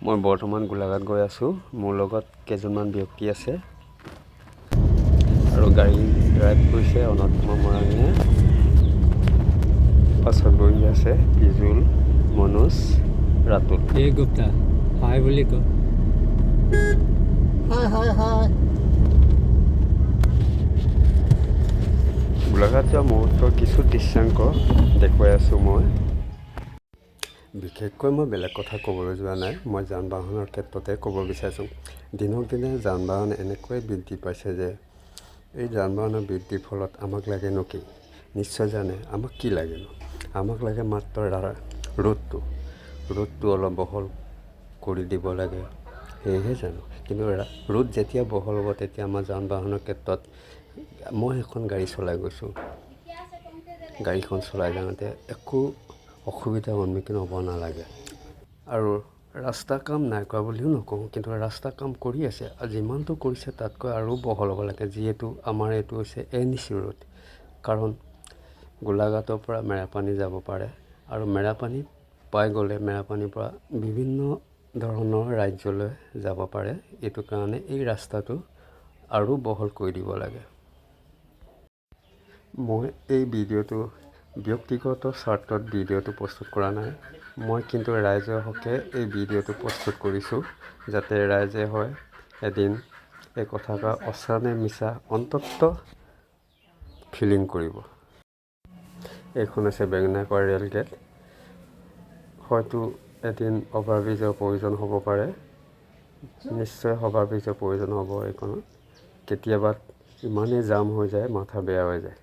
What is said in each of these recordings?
মই বৰ্তমান গোলাঘাট গৈ আছোঁ। মোৰ লগত কেইজনমান ব্যক্তি আছে আৰু গাড়ী ড্ৰাইভ কৰিছে অনত কুমাৰ মৰাণীয়ে। পাছত বহি আছে বিজুল, মনোজ, ৰাতুল। এই গুপ্তা হাই বুলি ক। হাই। গোলাঘাট যোৱা মুহূৰ্তৰ কিছু দৃশ্যাংক দেখুৱাই আছোঁ মই। বিশেষকৈ মই বেলেগ কথা ক'বলৈ যোৱা নাই, মই যান বাহনৰ ক্ষেত্ৰতে ক'ব বিচাৰিছোঁ। দিনক দিনে যান বাহন এনেকৈ বৃদ্ধি পাইছে যে এই যান বাহনৰ বৃদ্ধিৰ ফলত আমাক লাগেনো কি? নিশ্চয় জানে আমাক কি লাগেনো? আমাক লাগে মাত্ৰ ৰোডটো অলপ বহল কৰি দিব লাগে, সেয়েহে জানো। কিন্তু ৰোড যেতিয়া বহল হ'ব তেতিয়া আমাৰ যান বাহনৰ ক্ষেত্ৰত, মই এখন গাড়ী চলাই গৈছোঁ, গাড়ীখন চলাই যাওঁতে একো অসুবিধাৰ সন্মুখীন হ'ব নালাগে। আৰু ৰাস্তা কাম নাই কৰা বুলিও নকওঁ, কিন্তু ৰাস্তা কাম কৰি আছে আৰু যিমানটো কৰিছে তাতকৈ আৰু বহল হ'ব লাগে। যিহেতু আমাৰ এইটো হৈছে NEC ৰোড, কাৰণ গোলাঘাটৰ পৰা মেৰাপানী যাব পাৰে আৰু মেৰাপানী পাই গ'লে মেৰাপানীৰ পৰা বিভিন্ন ধৰণৰ ৰাজ্যলৈ যাব পাৰে। এইটো কাৰণে এই ৰাস্তাটো আৰু বহল কৰি দিব লাগে। মই এই ভিডিঅ'টো ব্যক্তিগত স্বাৰ্থত ভিডিঅ'টো প্ৰস্তুত কৰা নাই, মই কিন্তু ৰাইজৰ হকে এই ভিডিঅ'টো প্ৰস্তুত কৰিছোঁ, যাতে ৰাইজে হয় এদিন এই কথাষাৰ সঁচা নে মিছা অন্ততঃ ফিলিং কৰিব। এইখন হৈছে বেঙেনাখোৱা ৰেল গেট। হয়তো এদিন অভাৰব্ৰিজৰ প্ৰয়োজন হ'ব পাৰে, নিশ্চয় অভাৰব্ৰিজৰ প্ৰয়োজন হ'ব এইখনত। কেতিয়াবা ইমানেই জাম হৈ যায়, মাথা বেয়া হৈ যায়।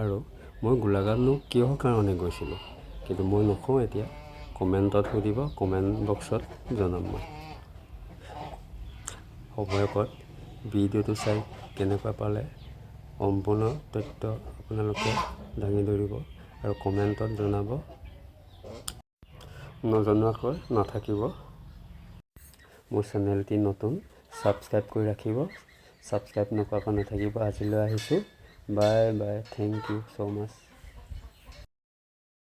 আৰু মই গোলাঘাটনো কিহৰ কাৰণে গৈছিলোঁ, কিন্তু মই নকওঁ এতিয়া, কমেণ্টত সুধিব, কমেণ্ট বক্সত জনাম মই। সময়কত ভিডিঅ'টো চাই কেনেকুৱা পালে সম্পূৰ্ণ তথ্য আপোনালোকে দাঙি ধৰিব আৰু কমেণ্টত জনাব, নজনোৱাকৈ নাথাকিব। মোৰ চেনেলটি নতুন, ছাবস্ক্ৰাইব কৰি ৰাখিব, ছাবস্ক্ৰাইব নকৰাকৈ নাথাকিব। আজিলৈ আহিছোঁ, bye bye, thank you so' much.